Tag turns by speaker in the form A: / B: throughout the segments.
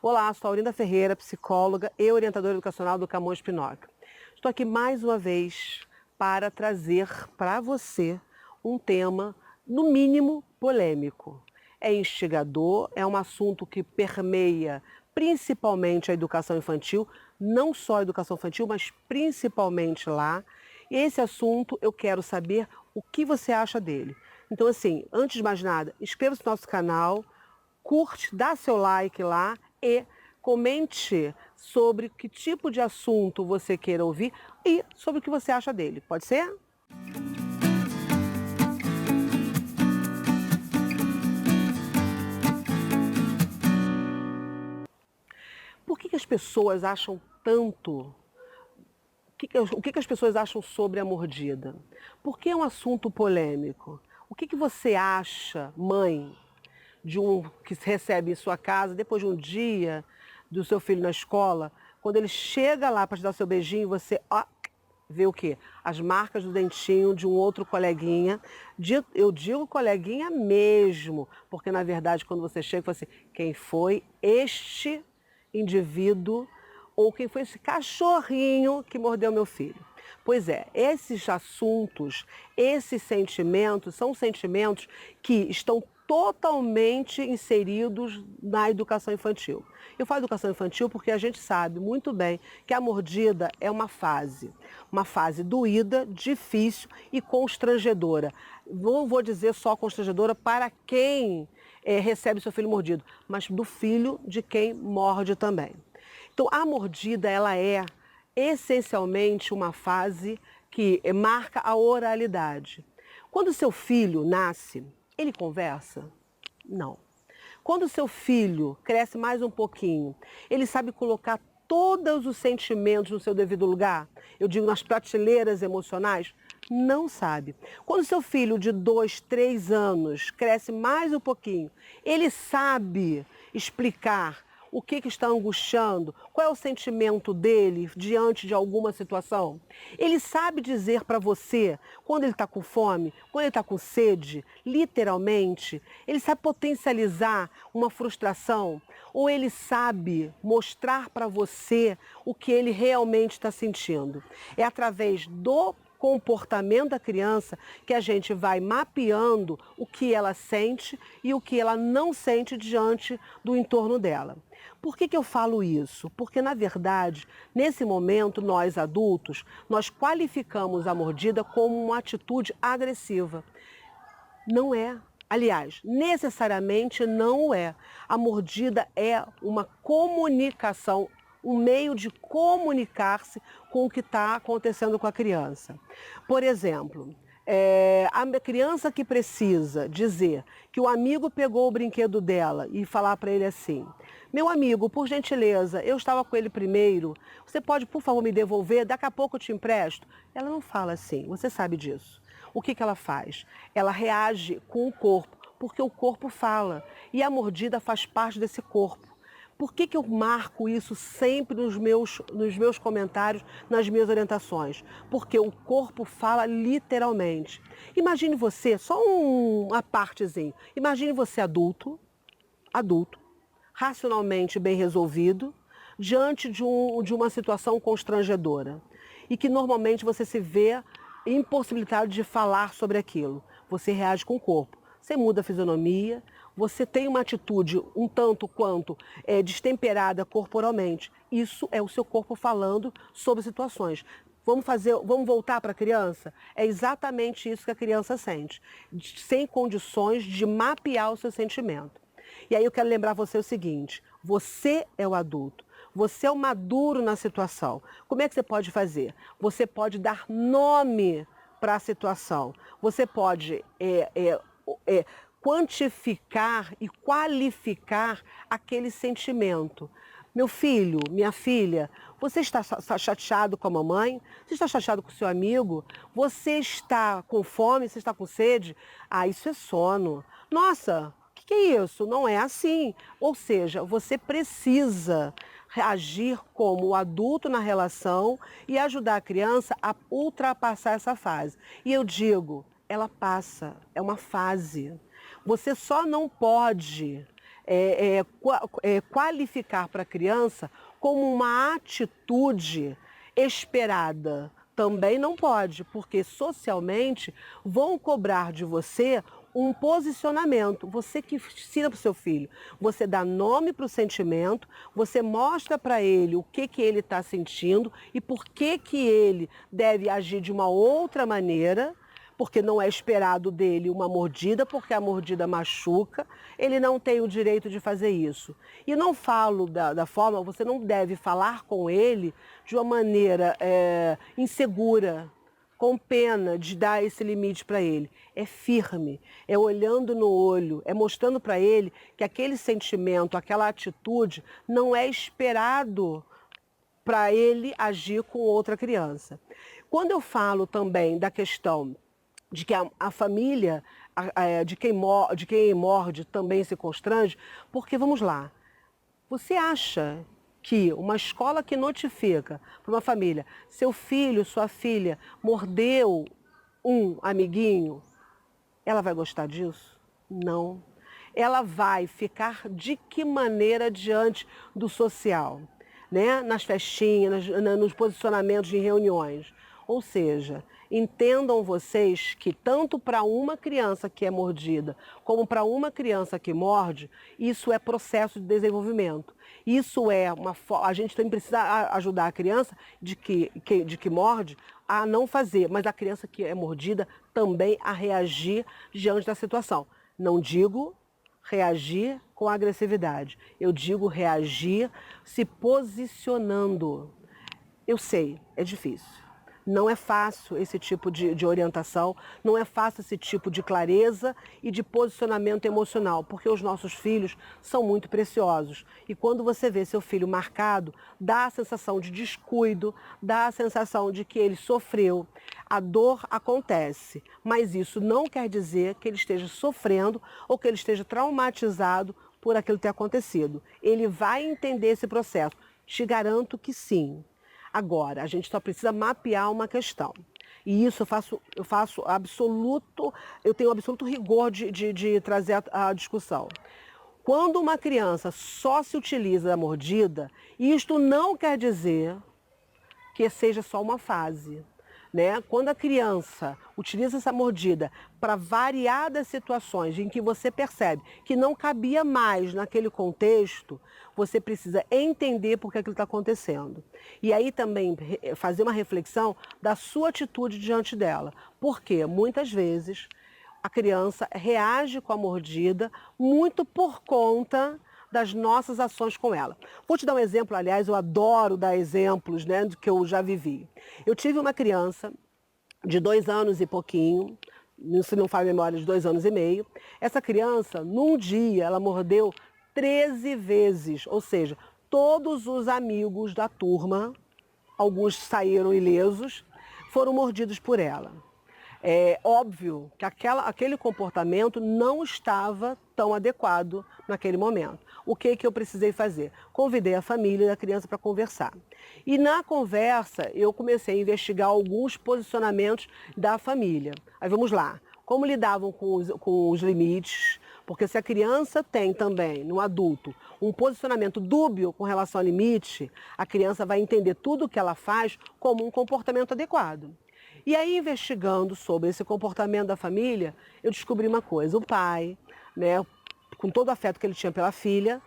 A: Olá, sou Aurinda Ferreira, psicóloga e orientadora educacional do Camões Pinóquio. Estou aqui mais uma vez para trazer para você um tema, no mínimo, polêmico. É instigador, é um assunto que permeia principalmente a educação infantil, não só a educação infantil, mas principalmente lá. E esse assunto eu quero saber o que você acha dele. Então, assim, antes de mais nada, inscreva-se no nosso canal, curte, dá seu like lá e comente sobre que tipo de assunto você queira ouvir e sobre o que você acha dele. Pode ser? Por que as pessoas acham tanto? O que as pessoas acham sobre a mordida? Por que é um assunto polêmico? O que você acha, mãe, de um que recebe em sua casa, depois de um dia do seu filho na escola, quando ele chega lá para te dar seu beijinho, você vê o quê? As marcas do dentinho de um outro coleguinha. Eu digo coleguinha mesmo, porque na verdade quando você chega, você fala assim, quem foi este indivíduo ou quem foi esse cachorrinho que mordeu meu filho? Pois é, esses assuntos, esses sentimentos, são sentimentos que estão totalmente inseridos na educação infantil. Eu falo educação infantil porque a gente sabe muito bem que a mordida é uma fase doída, difícil e constrangedora. Não vou dizer só constrangedora para quem recebe seu filho mordido, mas do filho de quem morde também. Então, a mordida, ela é essencialmente uma fase que marca a oralidade. Quando seu filho nasce, ele conversa? Não. Quando seu filho cresce mais um pouquinho, ele sabe colocar todos os sentimentos no seu devido lugar? Eu digo nas prateleiras emocionais? Não sabe. Quando seu filho de 2, 3 anos cresce mais um pouquinho, ele sabe explicar o que está angustiando, qual é o sentimento dele diante de alguma situação. Ele sabe dizer para você quando ele está com fome, quando ele está com sede, literalmente. Ele sabe potencializar uma frustração ou ele sabe mostrar para você o que ele realmente está sentindo. É através do comportamento da criança que a gente vai mapeando o que ela sente e o que ela não sente diante do entorno dela. Por que eu falo isso? Porque, na verdade, nesse momento, nós adultos, nós qualificamos a mordida como uma atitude agressiva. Não é. Aliás, necessariamente não é. A mordida é uma comunicação, um meio de comunicar-se com o que está acontecendo com a criança. Por exemplo, a criança que precisa dizer que o amigo pegou o brinquedo dela e falar para ele assim, meu amigo, por gentileza, eu estava com ele primeiro, você pode, por favor, me devolver? Daqui a pouco eu te empresto. Ela não fala assim, você sabe disso. O que ela faz? Ela reage com o corpo, porque o corpo fala. E a mordida faz parte desse corpo. Por que eu marco isso sempre nos meus comentários, nas minhas orientações? Porque o corpo fala literalmente. Imagine você, só uma partezinha, imagine você adulto, racionalmente bem resolvido, diante de uma situação constrangedora. E que normalmente você se vê impossibilitado de falar sobre aquilo. Você reage com o corpo. Você muda a fisionomia, você tem uma atitude um tanto quanto destemperada corporalmente. Isso é o seu corpo falando sobre situações. Vamos voltar para a criança? É exatamente isso que a criança sente, sem condições de mapear o seu sentimento. E aí eu quero lembrar você o seguinte, você é o adulto. Você é o maduro na situação. Como é que você pode fazer? Você pode dar nome para a situação. Você pode quantificar e qualificar aquele sentimento. Meu filho, minha filha, você está chateado com a mamãe? Você está chateado com o seu amigo? Você está com fome? Você está com sede? Ah, isso é sono. Nossa, o que é isso? Não é assim. Ou seja, você precisa agir como o adulto na relação e ajudar a criança a ultrapassar essa fase. E eu digo, ela passa, é uma fase. Você só não pode qualificar para a criança como uma atitude esperada. Também não pode, porque socialmente vão cobrar de você um posicionamento. Você que ensina para o seu filho, você dá nome para o sentimento, você mostra para ele o que ele está sentindo e por que ele deve agir de uma outra maneira, porque não é esperado dele uma mordida, porque a mordida machuca, ele não tem o direito de fazer isso. E não falo da forma, você não deve falar com ele de uma maneira insegura, com pena de dar esse limite para ele. É firme, é olhando no olho, é mostrando para ele que aquele sentimento, aquela atitude não é esperado para ele agir com outra criança. Quando eu falo também da questão de que a família de quem morde também se constrange, porque vamos lá, você acha que uma escola que notifica para uma família, seu filho, sua filha mordeu um amiguinho, ela vai gostar disso? Não. Ela vai ficar de que maneira diante do social, né? Nas festinhas, nos posicionamentos em reuniões. Ou seja, entendam vocês que tanto para uma criança que é mordida, como para uma criança que morde, isso é processo de desenvolvimento. Isso é uma a gente também precisa ajudar a criança de que morde a não fazer, mas a criança que é mordida também a reagir diante da situação. Não digo reagir com agressividade, eu digo reagir se posicionando. Eu sei, é difícil. Não é fácil esse tipo de orientação, não é fácil esse tipo de clareza e de posicionamento emocional, porque os nossos filhos são muito preciosos. E quando você vê seu filho marcado, dá a sensação de descuido, dá a sensação de que ele sofreu. A dor acontece, mas isso não quer dizer que ele esteja sofrendo ou que ele esteja traumatizado por aquilo ter acontecido. Ele vai entender esse processo. Te garanto que sim. Agora, a gente só precisa mapear uma questão. E isso eu tenho absoluto rigor de trazer a discussão. Quando uma criança só se utiliza da mordida, isto não quer dizer que seja só uma fase. Né? Quando a criança utiliza essa mordida para variadas situações em que você percebe que não cabia mais naquele contexto, você precisa entender por que aquilo está acontecendo. E aí também fazer uma reflexão da sua atitude diante dela. Porque muitas vezes a criança reage com a mordida muito por conta das nossas ações com ela. Vou te dar um exemplo, aliás, eu adoro dar exemplos, né, do que eu já vivi. Eu tive uma criança de 2 anos e pouquinho, se não faz memória, de 2 anos e meio. Essa criança, num dia, ela mordeu 13 vezes, ou seja, todos os amigos da turma, alguns saíram ilesos, foram mordidos por ela. É óbvio que aquele comportamento não estava tão adequado naquele momento. O que eu precisei fazer? Convidei a família e a criança para conversar. E na conversa eu comecei a investigar alguns posicionamentos da família. Aí vamos lá. Como lidavam com os limites? Porque se a criança tem também, no adulto, um posicionamento dúbio com relação ao limite, a criança vai entender tudo o que ela faz como um comportamento adequado. E aí, investigando sobre esse comportamento da família, eu descobri uma coisa. O pai, né, com todo o afeto que ele tinha pela filha,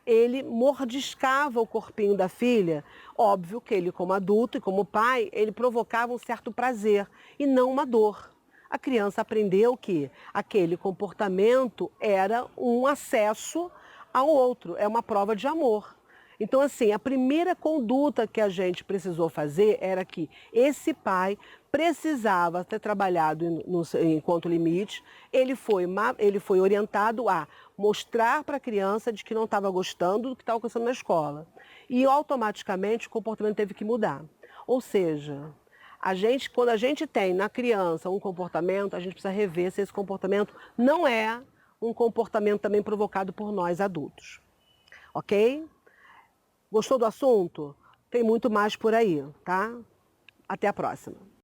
A: ele mordiscava o corpinho da filha. Óbvio que ele, como adulto e como pai, ele provocava um certo prazer e não uma dor. A criança aprendeu que aquele comportamento era um acesso ao outro, é uma prova de amor. Então, assim, a primeira conduta que a gente precisou fazer era que esse pai precisava ter trabalhado enquanto limite, ele foi orientado a mostrar para a criança de que não estava gostando do que estava acontecendo na escola. E automaticamente o comportamento teve que mudar. Ou seja, quando a gente tem na criança um comportamento, a gente precisa rever se esse comportamento não é um comportamento também provocado por nós adultos. Ok? Gostou do assunto? Tem muito mais por aí, tá? Até a próxima.